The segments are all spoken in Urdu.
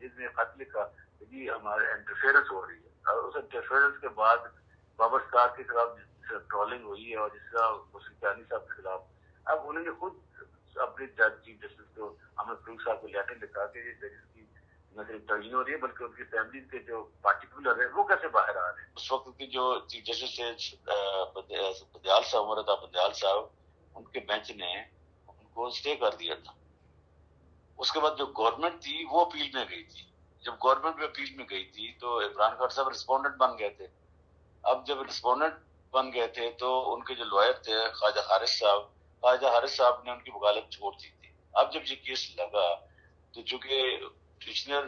جس میں خط لکھا کہ جی ہمارے انٹرفیئرنس ہو رہی ہے، اور اس انٹرفیئرنس کے بعد بابر اسٹار کے خلاف ٹرولنگ ہوئی ہے اور جس طرح موسیقانی صاحب کے خلاف، اب انہوں نے خود اپنے چیف جسٹس کو احمد فروخ صاحب کو لیٹر لکھا کہ یہ ججز کی نہ صرف تعین ہو رہی ہے بلکہ ان کی فیملی کے جو پارٹیکولر ہے وہ کیسے باہر آ رہے ہیں. اس وقت کی جو چیف جسٹس تھے بندیال صاحب، عمر عطا بندیال صاحب، ان کے بینچ نے ان کو اسٹے کر دیا تھا. اس کے بعد جو گورنمنٹ تھی وہ اپیل میں گئی تھی. جب گورنمنٹ میں اپیل میں گئی تھی تو عمران خان صاحب رسپونڈنٹ بن گئے تھے. اب جب رسپونڈنٹ بن گئے تھے تو ان کے جو لوئر تھے خواجہ حارث صاحب نے ان کی وکالت چھوڑ دی تھی. اب جب یہ کیس لگا تو چونکہ پٹیشنر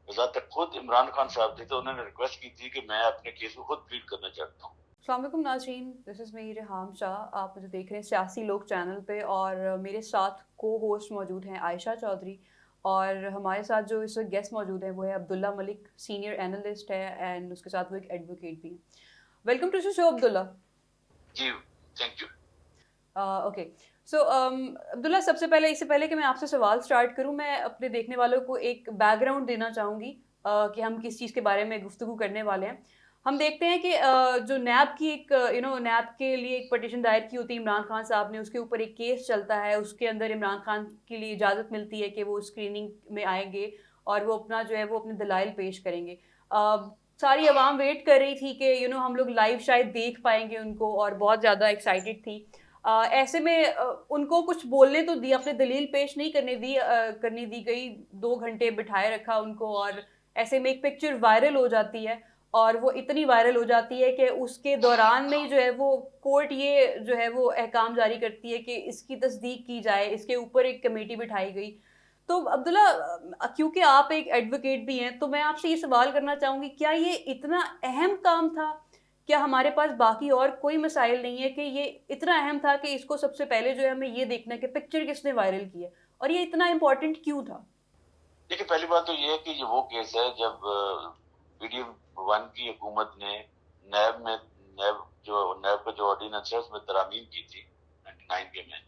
بذات خود عمران خان صاحب تھے تو انہوں نے ریکویسٹ کی تھی کہ میں اپنے کیس کو خود پلیڈ کرنا چاہتا ہوں. السلام علیکم ناظرین، دس از می ریحام شاہ. آپ مجھے دیکھ رہے ہیں سیاسی لوگ چینل پہ، اور میرے ساتھ کو ہوسٹ موجود ہیں عائشہ چودھری، اور ہمارے ساتھ جو اس وقت گیسٹ موجود ہیں وہ ہے عبداللہ ملک، سینئر اینالسٹ ہے، اینڈ اس کے ساتھ وہ ایک ایڈوکیٹ بھی ہیں. Welcome to show Abdullah. جی thank you. Okay so Abdullah, اس سے پہلے کہ میں آپ سے سوال سٹارٹ کروں، میں اپنے دیکھنے والوں کو ایک بیک گراؤنڈ دینا چاہوں گی کہ ہم کس چیز کے بارے میں گفتگو کرنے والے ہیں. ہم دیکھتے ہیں کہ جو نیب کی ایک نیب کے لیے ایک پٹیشن دائر کی ہوتی ہے عمران خان صاحب نے، اس کے اوپر ایک کیس چلتا ہے، اس کے اندر عمران خان کے لیے اجازت ملتی ہے کہ وہ اسکریننگ میں آئیں گے اور وہ اپنا جو ہے وہ اپنے دلائل پیش کریں گے. ساری عوام ویٹ کر رہی تھی کہ ہم لوگ لائیو شاید دیکھ پائیں گے ان کو، اور بہت زیادہ ایکسائٹیڈ تھی. ایسے میں ان کو کچھ بولنے تو دی، اپنے دلیل پیش نہیں کرنے دی گئی. 2 گھنٹے بٹھائے رکھا ان کو، اور ایسے میں ایک پکچر وائرل ہو جاتی ہے، اور وہ اتنی وائرل ہو جاتی ہے کہ اس کے دوران میں جو ہے وہ کورٹ یہ جو ہے وہ احکام جاری کرتی ہے کہ اس کی تصدیق کی جائے، اس کے اوپر ایک کمیٹی بٹھائی گئی. تو عبداللہ، کیونکہ آپ ایک ایڈوکیٹ بھی ہیں تو میں آپ سے یہ سوال کرنا چاہوں گی، کیا یہ اتنا اہم کام تھا؟ کیا ہمارے پاس باقی اور کوئی مسائل نہیں ہے کہ یہ اتنا اہم تھا کہ اس کو سب سے پہلے جو ہے ہمیں یہ دیکھنا ہے کہ پکچر کس نے وائرل کی ہے، اور یہ اتنا امپورٹنٹ کیوں تھا؟ دیکھیں، پہلی بات تو یہ ہے کہ یہ وہ کیس ہے جب PDM-1 کی حکومت نے نیب کا جو آرڈیننس ہے اس میں ترامیم کی تھی 99 کے میں،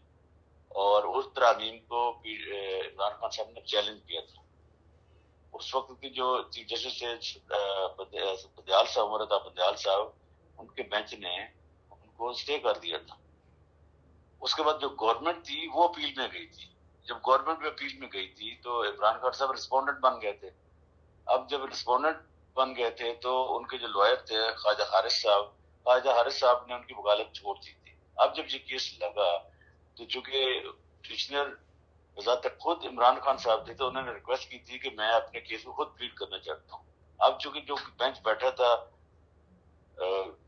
اور اس ترامیم کو عمران خان صاحب نے چیلنج کیا تھا. اس وقت کی جو چیف جسٹس بندیال صاحب، عمر عطا بندیال صاحب، ان کے بینچ نے ان کو اسٹے کر دیا تھا. اس کے بعد جو گورنمنٹ تھی وہ اپیل میں گئی تھی. جب گورنمنٹ میں اپیل میں گئی تھی تو عمران خان صاحب رسپونڈنٹ بن گئے تھے. اب جب رسپونڈنٹ بن گئے تھے تو ان کے جو لوئر تھے خواجہ حارث صاحب نے ان کی وکالت چھوڑ دی تھی. اب جب یہ کیس لگا تو چونکہ پٹیشنر بذات خود عمران خان صاحب تھے تو انہوں نے ریکویسٹ کی تھی کہ میں اپنے کیس کو خود پلیڈ کرنا چاہتا ہوں. اب چونکہ جو بینچ بیٹھا تھا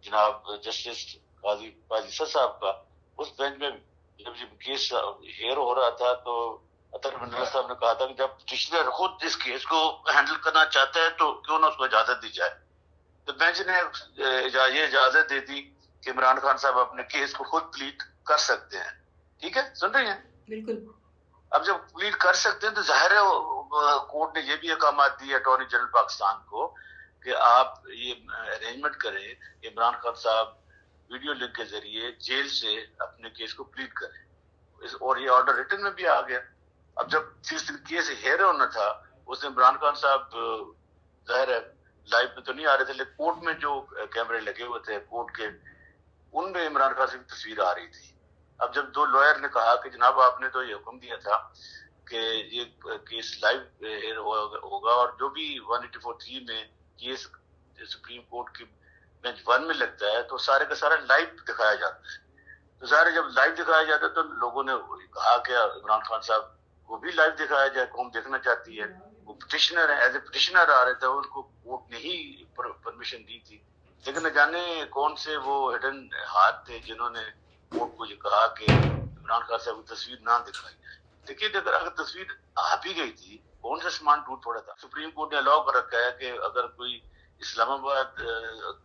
جناب جسٹس قاضی پاجیسر صاحب کا، اس بینچ میں جب یہ کیس ہیئر ہو رہا تھا تو اطہر بندیال صاحب نے کہا تھا کہ جب پٹیشنر خود اس کیس کو ہینڈل کرنا چاہتا ہے تو کیوں نہ اس کو اجازت دی جائے. تو بینچ نے یہ اجازت دے دی کہ عمران خان صاحب اپنے کیس کو خود پلیڈ کر سکتے ہیں. ٹھیک ہے، سن رہی ہیں؟ بالکل. اب جب پلیڈ کر سکتے ہیں تو ظاہر ہے کورٹ نے یہ بھی احکامات دیے اٹارنی جنرل پاکستان کو کہ آپ یہ ارینجمنٹ کریں کہ عمران خان صاحب ویڈیو لنک کے ذریعے جیل سے اپنے کیس کو پلیڈ کریں، اور یہ آرڈر ریٹن میں بھی آ گیا. اب جب جس دن کیس ہیئر ہونا تھا اس دن عمران خان صاحب ظاہر ہے لائیو میں تو نہیں آ رہے تھے، لیکن کورٹ میں جو کیمرے لگے ہوئے تھے کورٹ کے، ان میں عمران خان سے تصویر آ رہی تھی. اب جب 2 لوئر نے کہا کہ جناب آپ نے تو یہ حکم دیا تھا کہ یہ کیس لائیو ہوگا، اور جو بھی 184(3) میں کیس سپریم کورٹ کی بینچ 1 میں لگتا ہے تو سارے کا سارا لائیو دکھایا جاتا ہے. تو ظاہر جب لائیو دکھایا جاتا ہے تو لوگوں نے کہا کہ عمران خان صاحب کو بھی لائیو دکھایا جائے، قوم دیکھنا چاہتی ہے. وہ پٹیشنر ہیں، ایز اے پٹیشنر آ رہے تھے، ان کو کورٹ نے ہی پرمیشن دی تھی. لیکن نہ جانے کون سے وہ ہڈن ہاتھ تھے جنہوں نے کورٹ کو یہ کہا کہ عمران خان صاحب کی تصویر نہ دکھائی جائے. دیکھیے اگر تصویر آ بھی گئی تھی، کون سا سامان ٹوٹ پڑا تھا؟ سپریم کورٹ نے الاؤ کر رکھا ہے کہ اگر کوئی اسلام آباد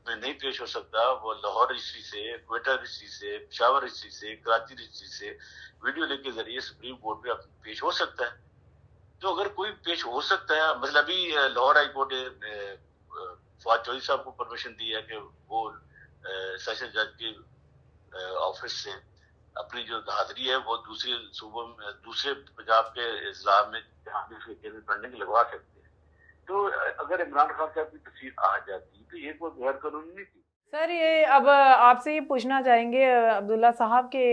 میں نہیں پیش ہو سکتا، وہ لاہور ہسٹری سے، کوئٹہ ہسٹری سے، پشاور ہسٹری سے، کراچی ہسٹری سے ویڈیو لنک کے ذریعے سپریم کورٹ میں پیش ہو سکتا ہے. تو اگر کوئی پیش ہو سکتا ہے، مثلا ابھی لاہور ہائی کورٹ نے فواد چودھری صاحب کو پرمیشن دی ہے کہ وہ سیشن جج کے آفس سے اپنی جو حاضری ہے وہ دوسرے صوبوں میں، دوسرے پنجاب کے اضلاع میں جہاں بھی اس کے کیس پڑھنے کی لگوا سکتے ہیں. تو اگر عمران خان صاحب کی تفصیل آ جاتی تو یہ کوئی غیر قانونی نہیں تھی. سر یہ اب آپ سے یہ پوچھنا چاہیں گے عبداللہ صاحب کہ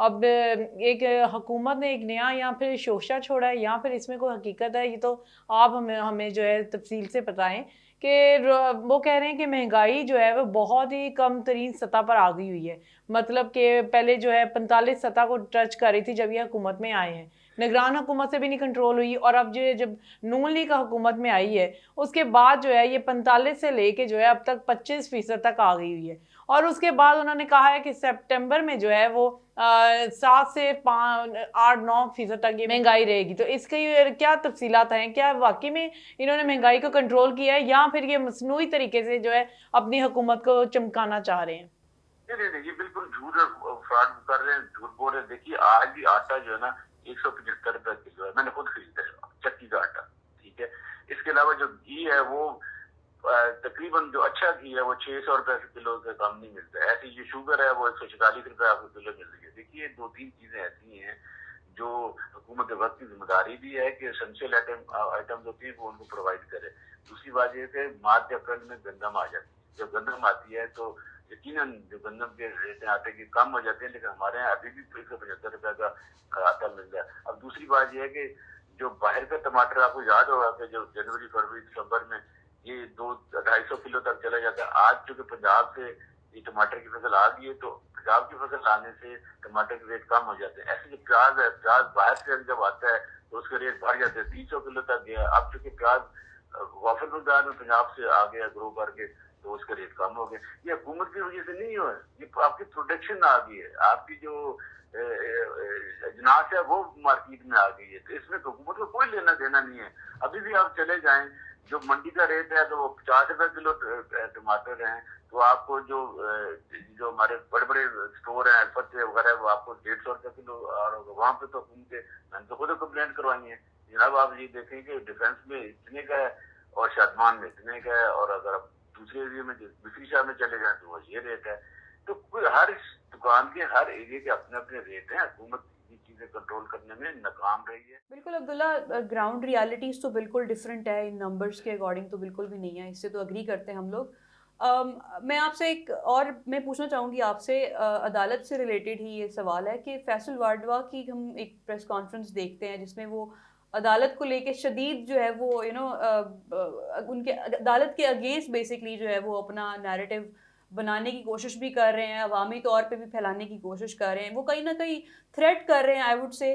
اب ایک حکومت نے ایک نیا یا پھر شوشہ چھوڑا ہے یا پھر اس میں کوئی حقیقت ہے؟ یہ تو آپ ہمیں جو ہے تفصیل سے بتائیں کہ وہ کہہ رہے ہیں کہ مہنگائی جو ہے وہ بہت ہی کم ترین سطح پر آ گئی ہوئی ہے، مطلب کہ پہلے جو ہے 45 سطح کو ٹچ کر رہی تھی جب یہ حکومت میں آئے ہیں، نگران حکومت سے بھی نہیں کنٹرول ہوئی، اور اب جو جب نون لیگ حکومت میں آئی ہے اس کے بعد جو ہے یہ 45 سے لے کے جو ہے اب تک 25% تک آ گئی ہوئی ہے، اور اس کے بعد انہوں نے کہا ہے کہ سپٹمبر میں جو ہے وہ 7 سے 8-9% تک یہ مہنگائی رہے گی. تو اس کی کیا تفصیلات ہیں؟ کیا واقعی میں انہوں نے مہنگائی کو کنٹرول کیا ہے یا پھر یہ مصنوعی طریقے سے جو ہے اپنی حکومت کو چمکانا چاہ رہے ہیں؟ نہیں، یہ بالکل جھوٹ فراڈ کر رہے ہیں، جھوٹ بول رہے ہیں. دیکھیے آج بھی آٹا جو ہے نا 175 روپے کلو ہے، میں نے خود خریدا ہے چکی کا آٹا، ٹھیک ہے. اس کے علاوہ جو گھی ہے وہ تقریباً جو اچھا گھی ہے وہ 600 روپے کلو سے کم نہیں ملتا ہے. ایسی جو شوگر ہے وہ 146 روپے آپ کو کلو مل رہی ہے. دیکھیے 2-3 چیزیں ایسی ہیں جو حکومت وقت کی ذمہ داری بھی ہے کہ اسینشیل آئٹمز ہوتی ہیں وہ ان کو پرووائڈ کرے. دوسری بات یہ ہے کہ مارچ اپریل میں گندم آ جاتی ہے. جب گندم آتی ہے تو یقیناً جو گندم کے ریٹ آٹے کے کم ہو جاتے ہیں، لیکن ہمارے یہاں ابھی بھی 175 روپے کا آٹا مل رہا ہے. اب دوسری بات یہ ہے کہ جو باہر کا ٹماٹر آپ کو یاد ہوگا کہ جو جنوری فروری دسمبر میں یہ 200-250 کلو تک چلا جاتا ہے. آج چونکہ پنجاب سے یہ ٹماٹر کی فصل آ گئی ہے تو پنجاب کی فصل آنے سے ٹماٹر کے ریٹ کم ہو جاتے ہیں. ایسے جو پیاز ہے، پیاز باہر سے جب آتا ہے تو اس کے ریٹ بڑھ جاتے ہیں، 300 کلو تک گیا. اب چونکہ پیاز وافر مقدار میں پنجاب سے آ گیا گرو کر کے تو اس کا ریٹ کم ہو گیا. یہ حکومت کی وجہ سے نہیں ہوا ہے، یہ آپ کی پروڈکشن آ گئی ہے، آپ کی جو اجناس ہے وہ مارکیٹ میں آ گئی ہے. تو اس میں حکومت کو کوئی لینا دینا نہیں ہے. ابھی بھی آپ چلے جائیں جو منڈی کا ریٹ ہے تو وہ 50 روپے کلو ٹماٹر ہیں، تو آپ کو جو ہمارے بڑے بڑے اسٹور ہیں الفت وغیرہ وہ آپ کو 150 روپے کلو، اور وہاں پہ تو حکومت کے میں نے تو خود کمپلینٹ کروائی ہیں. جناب آپ یہ دیکھیں کہ ڈیفینس میں اتنے کا ہے اور شادمان میں اتنے کا ہے، اور اگر آپ دوسرے ایریا میں دوسری شہر میں چلے جائیں تو وہ یہ ریٹ ہے. تو کوئی ہر دکان کے ہر ایریا کے اپنے اپنے ریٹ ہیں. حکومت یہ چیزیں کنٹرول کرنے میں ناکام رہی ہے. بالکل عبداللہ، گراؤنڈ ریالٹیز تو بالکل ڈفرینٹ ہے، ان نمبرز کے اکارڈنگ تو بالکل بھی نہیں ہے، اس سے تو اگری کرتے ہیں ہم لوگ. میں آپ سے ایک اور میں پوچھنا چاہوں گی آپ سے، عدالت سے ریلیٹڈ ہی یہ سوال ہے کہ فیصل واڈوا کی ہم ایک پریس کانفرنس دیکھتے ہیں جس میں وہ عدالت کو لے کے شدید جو ہے وہ ان کے عدالت کے اگینسٹ بیسکلی جو ہے وہ اپنا نیریٹو بنانے کی کوشش بھی کر رہے ہیں، عوامی طور پہ بھی پھیلانے کی کوشش کر رہے ہیں، وہ کہیں نہ کہیں تھریٹ کر رہے ہیں آئی وڈ سے.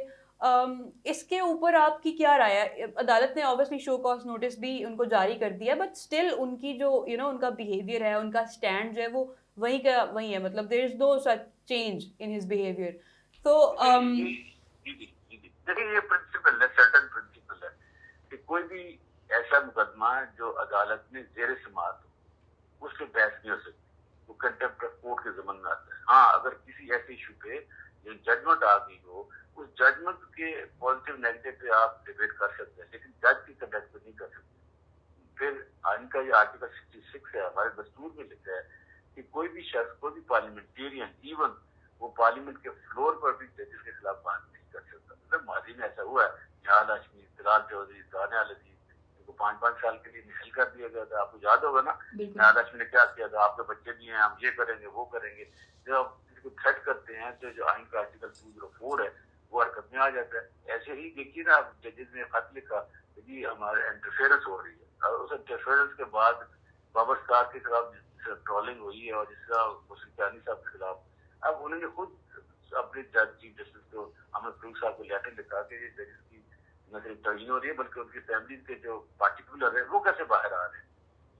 اس کے اوپر آپ کی کیا رائے ہے؟ عدالت نے آبویسلی شو کاز نوٹس بھی ان کو جاری کر دیا، بٹ اسٹل ان کی جو ان کا بیہیویئر ہے، ان کا اسٹینڈ جو ہے وہ وہی کا وہی ہے، مطلب دیر از نو سچ چینج ان ہز بیہیویئر. تو دیکھیں یہ پرنسپل ہے، سرٹن پرنسپل ہے کہ کوئی بھی ایسا مقدمہ جو عدالت میں زیر سماعت ہو اس پہ بحث نہیں ہو سکتی، وہ کنٹمپٹ آف کورٹ کے ضمن میں آتا ہے. ہاں اگر کسی ایسے ایشو پہ جو ججمنٹ آ گئی ہو اس ججمنٹ کے پازیٹیو نیگیٹو پہ آپ ڈیبیٹ کر سکتے ہیں، لیکن جج کی کنڈکٹ پہ نہیں کر سکتے. پھر آئین کا یہ آرٹیکل 66 ہے، ہمارے دستور میں لکھا ہے کہ کوئی بھی شخص، کوئی بھی پارلیمنٹیرین، ایون وہ پارلیمنٹ کے فلور پر بھی ججز کے خلاف بات نہیں کر سکتا. مطلب ماضی میں ایسا ہوا ہے، نہال ہاشمی، طلال چودھری، دانیہ العزیز ان کو 5 سال کے لیے نہل کر دیا گیا تھا. آپ کو یاد ہوگا نا نہال ہاشمی نے کیا کیا تھا، آپ کے بچے بھی ہیں، ہم یہ کریں گے وہ کریں گے. جب آپ کسی کو تھریٹ کرتے ہیں تو جو آئین کا آرٹیکل 204 ہے وہ حرکت میں آ جاتا ہے. ایسے ہی دیکھیے نا، آپ ججز نے خط لکھا کہ جی ہمارے انٹرفیئرنس ہو رہی ہے، اور اس انٹرفیئرنس کے بعد بابر اسٹار کے خلاف ٹرولنگ ہوئی ہے اور جس طرح مسلطانی صاحب کے خلاف اب انہوں نے خود اپنے جج چیف جسٹس کو احمد فروخ صاحب کو لیٹر لکھا کہ یہ ججز کی نہ صرف تعین ہو رہی ہے بلکہ ان کی فیملی کے جو پارٹیکولر ہیں وہ کیسے باہر آ رہے ہیں.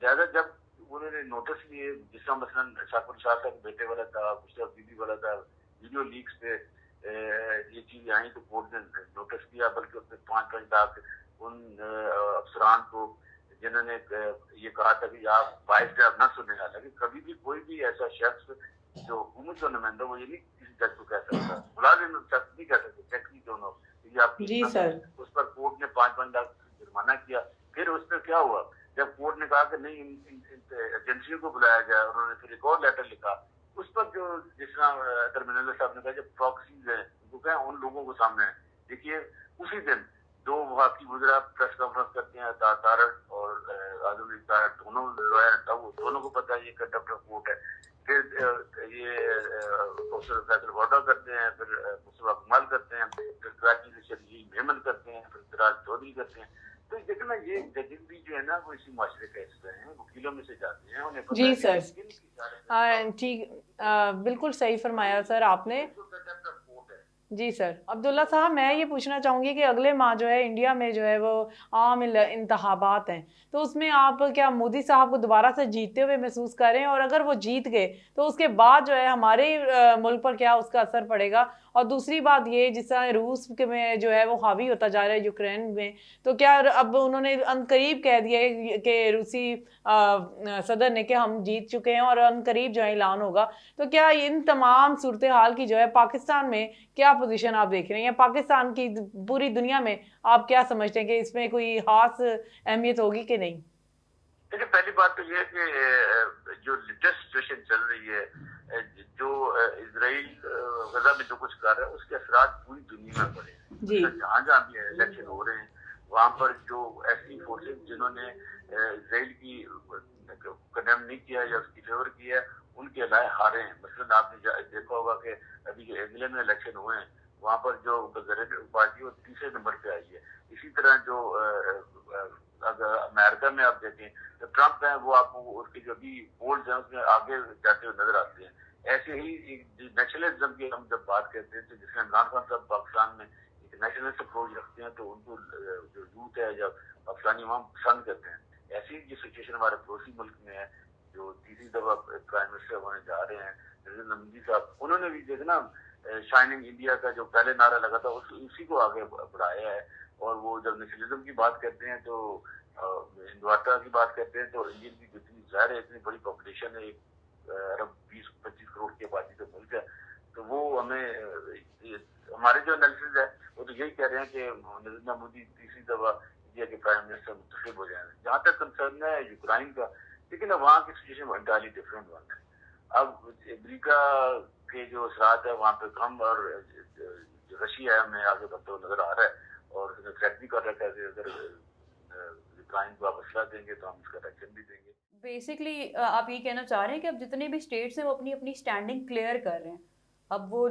لہٰذا جب انہوں نے نوٹس لیے، جس طرح مثلاً شاکر شاہ صاحب کے بیٹے والا تھا، مشرف بی بی والا تھا، ویڈیو لیکس پہ یہ چیزیں آئیں تو کورٹ نے نوٹس کیا، بلکہ اس میں 5 لاکھ ان افسران کو جنہوں نے یہ کہا تھا کہ آپ باعث آپ نہ سنیں. حالانکہ کبھی بھی کوئی بھی ایسا شخص جو حکومت کا نمائندہ وہ یہ نہیں کسی جج کو کہہ سکتا، ملازم شخص نہیں کہہ سکتے، سیکٹری دونوں یہ آپ جی سر. اس پر کورٹ نے 5 لاکھ جرمانہ کیا. پھر اس میں کیا ہوا، جب کورٹ نے کہا کہ نہیں ایجنسیوں کو بلایا جائے، انہوں نے پھر ایک اور لیٹر لکھا اس پر جو جس طرح درمیان صاحب نے کہا جب پراکسیز ہیں ان کو کہیں ان لوگوں کو سامنے ہے. دیکھیے اسی دن 2 وفاقی وزراء پریس کانفرنس کرتے ہیں، تارڑ اور یہ کنٹمپٹ آف کورٹ ہے. پھر یہ پروفیسر فیصل وڈا کرتے ہیں, پھر مصطفیٰ کمال کرتے ہیں, پھر کراچی سے شرجیل میمن کرتے ہیں, پھر سراج چودھری کرتے ہیں. تو دیکھنا یہ ججنگ بھی جو ہے نا وہ اسی معاشرے کا حصہ ہیں, وکیلوں میں سے جاتے ہیں, انہیں پتہ جی ہے سر, ٹھیک, بالکل صحیح فرمایا سر آپ نے. جی سر. عبداللہ صاحب, میں یہ پوچھنا چاہوں گی کہ اگلے ماہ جو ہے انڈیا میں جو ہے وہ عام انتخابات ہیں, تو اس میں آپ کیا مودی صاحب کو دوبارہ سے جیتتے ہوئے محسوس کر رہے ہیں, اور اگر وہ جیت گئے تو اس کے بعد جو ہے ہمارے ملک پر کیا اس کا اثر پڑے گا؟ اور دوسری بات یہ, جس طرح روس میں جو ہے وہ حاوی ہوتا جا رہا ہے یوکرین میں, تو کیا اب انہوں نے عنقریب کہہ دیا ہے کہ روسی صدر نے کہ ہم جیت چکے ہیں اور عنقریب جو ہے اعلان ہوگا, تو کیا ان تمام صورتحال کی جو ہے پاکستان میں کیا پوزیشن آپ دیکھ رہے ہیں, یا پاکستان کی پوری دنیا میں آپ کیا سمجھتے ہیں کہ اس میں کوئی خاص اہمیت ہوگی کہ نہیں؟ دیکھیں, پہلی بات تو یہ ہے کہ جو لیٹسٹ سچویشن چل رہی ہے, جو اسرائیل غزہ میں جو کچھ کر رہا ہے, اس کے اثرات پوری دنیا میں پڑے ہیں. جی. جہاں جہاں بھی الیکشن ہو رہے ہیں وہاں پر جو ایسی فورسز جنہوں نے اسرائیل کی کنڈیم نہیں کیا یا اس کی فیور کیا ہے, ان کے لائے ہارے ہیں. مثلا آپ نے دیکھا ہوگا کہ ابھی جو انگلینڈ میں الیکشن ہوئے ہیں وہاں پر جو کنزرویٹو پارٹی وہ تیسرے نمبر پہ آئی ہے. اسی طرح جو اگر امریکہ میں آپ دیکھیں تو ٹرمپ ہیں, وہ آپ کو اس کے جو بھی پولز ہیں اس میں آگے جاتے ہوئے نظر آتے ہیں. ایسے ہی نیشنلزم کی ہم جب بات کرتے ہیں تو جس میں عمران خان صاحب پاکستان میں ایک نیشنلسٹ اپروچ رکھتے ہیں تو ان کو جو یوتھ ہے یا پاکستانی عوام پسند کرتے ہیں. ایسی جو سچویشن ہمارے پڑوسی ملک میں ہے, جو تیسری دفعہ پرائم منسٹر ہونے جا رہے ہیں نریندر مودی صاحب, انہوں نے بھی دیکھنا شائننگ انڈیا کا جو پہلے نعرہ لگا تھا اسی کو آگے بڑھایا ہے. اور وہ جب نیشنلزم کی بات کرتے ہیں تو ہندواتہ کی بات کرتے ہیں تو انڈین کی جتنی ظاہر ہے اتنی بڑی پاپولیشن ہے, 20-25 کروڑ کی آبادی کا ملک ہے, تو وہ ہمیں ہمارے جو انالیسز ہے وہ تو یہی کہہ رہے ہیں کہ نریندر مودی تیسری دفعہ انڈیا کے پرائم منسٹر منتخب ہو جائیں. جہاں تک کنسرن ہے یوکرائن کا, لیکن وہاں کی سچویشن انٹائرلی ڈفرینٹ وہاں ہے. اب امریکہ کے جو اثرات ہے وہاں پہ کم, اور رشیا ہے ہمیں آگے بڑھتے ہوئے نظر آ رہا ہے, اور اس نے تھریٹ بھی کر رکھا ہے کہ اگر یوکرائن کو آپ اسلحہ دیں گے تو ہم اس کا ریئیکشن بھی دیں گے. بیسکلی آپ یہ کہنا چاہ رہے ہیں کہ اب جتنے بھی اسٹیٹس ہیں وہ اپنی اپنی اسٹینڈنگ کلیئر کر رہے ہیں, اب وہ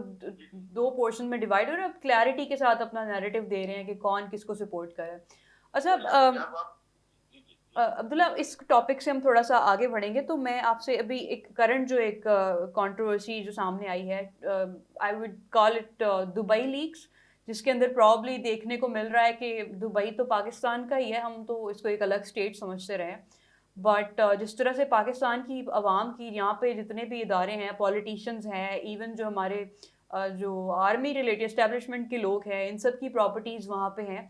دو پورشن میں ڈیوائڈ ہو رہے ہیں, اب کلیئرٹی کے ساتھ اپنا نیریٹو دے رہے ہیں کہ کون کس کو سپورٹ کرے. اچھا عبداللہ, اس ٹاپک سے ہم تھوڑا سا آگے بڑھیں گے, تو میں آپ سے ابھی ایک کرنٹ جو ایک کنٹروورسی جو سامنے آئی ہے, I would call it Dubai leaks, جس کے اندر پرابلی دیکھنے کو مل رہا ہے کہ دبئی تو پاکستان کا ہی ہے, ہم تو اس کو ایک الگ اسٹیٹ سمجھتے رہے, بٹ جس طرح سے پاکستان کی عوام کی یہاں پہ جتنے بھی ادارے ہیں, پولیٹیشنز ہیں, ایون جو ہمارے جو آرمی ریلیٹڈ اسٹیبلشمنٹ کے لوگ ہیں, ان سب کی پراپرٹیز وہاں پہ ہیں.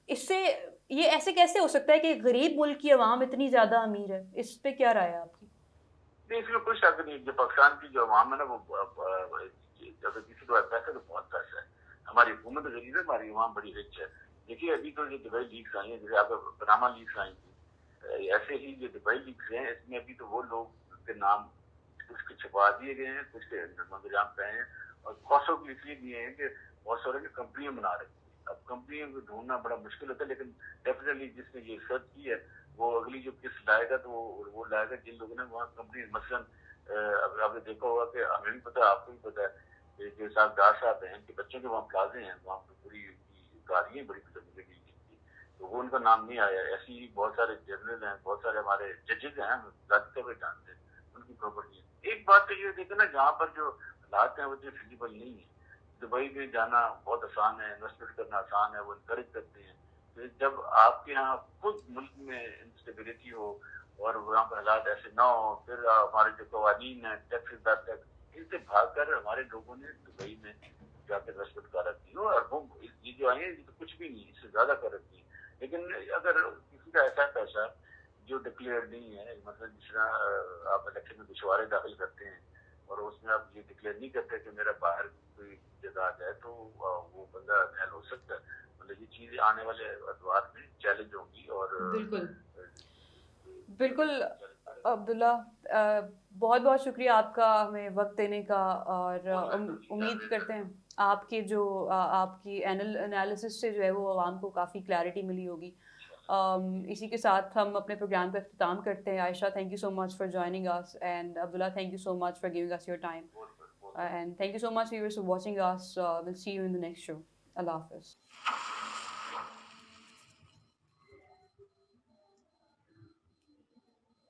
اس سے یہ ایسے کیسے ہو سکتا ہے کہ غریب ملک کی عوام اتنی زیادہ امیر ہے؟ اس پہ کیا رائے ہے آپ کی؟ نہیں, اس میں کوئی شک نہیں. جو پاکستان کی جو عوام ہے نا وہ اگر کسی کو پیسہ تو بہت پیسہ ہے. ہماری حکومت غریب ہے, ہماری عوام بڑی رچ ہے. دیکھیے ابھی تو جو دبئی لیکس آئی ہیں, جیسے آپ پاناما لیکس آئی تھی, ایسے ہی جو دبئی لیکس ہیں اس میں ابھی تو وہ لوگ کے نام کچھ کے چھپا دیے گئے ہیں, کچھ کے نظام پہ ہیں, اور خاصوں کو اس لیے دیے ہیں کہ بہت سارے کمپنیاں بنا رہی ہیں. اب کمپنیوں کو ڈھونڈنا بڑا مشکل ہوتا ہے, لیکن ڈیفینیٹلی جس نے یہ سرچ کی ہے وہ اگلی جو قسط لائے گا تو وہ لائے گا جن لوگوں نے وہاں کمپنی, مثلاً آپ نے دیکھا ہوگا کہ ہمیں بھی پتا ہے, آپ کو بھی پتا ہے, جو صاحب ڈار صاحب ہیں کہ بچوں کے وہاں پلازے ہیں, وہاں پہ پوری گاڑیاں بڑی زندگی کی, تو وہ ان کا نام نہیں آیا. ایسی ہی بہت سارے جنرل ہیں, بہت سارے ہمارے ججز ہیں, ہم ذاتی طور پہ جانتے ہیں ان کی پراپرٹی. ایک بات تو یہ دیکھیں نا, جہاں پر جو حالات ہیں وہ اتنے فیزیبل نہیں ہیں. دبئی میں جانا بہت آسان ہے, انویسٹمنٹ کرنا آسان ہے, وہ انکریج کرتے ہیں. جب آپ کے یہاں خود ملک میں انسٹیبلٹی ہو اور وہاں پر حالات ایسے نہ ہو, پھر ہمارے جو قوانین ہیں ٹیکس ان سے بھاگ کر ہمارے لوگوں نے دبئی میں جا کے انویسٹمنٹ کر رکھی ہو, اور وہ یہ جو آئی ہیں یہ تو کچھ بھی نہیں, اس سے زیادہ کر رکھی ہے. لیکن اگر کسی کا ایسا پیسہ جو ڈکلیئر نہیں ہے, مطلب جس طرح آپ الیکشن میں دشوارے داخل کرتے ہیں اور اس میں آپ یہ ڈکلیئر نہیں کرتے کہ میرا باہر کوئی جائیداد ہے, تو وہ بندہ محل ہو سکتا ہے. مطلب یہ چیزیں آنے والے ادوار میں چیلنج ہوں گی. اور بالکل عبداللہ, بہت بہت شکریہ آپ کا ہمیں وقت دینے کا, اور امید کرتے ہیں آپ کی انالیسس سے جو ہے وہ عوام کو کافی کلیئرٹی ملی ہوگی. اسی کے ساتھ ہم اپنے پروگرام کا اختتام کرتے ہیں. Ayesha, thank you so much for joining us, and Abdullah, thank you so much for giving us your time, and thank you so much viewers for watching us. We'll see you in the next show. Allah Hafiz.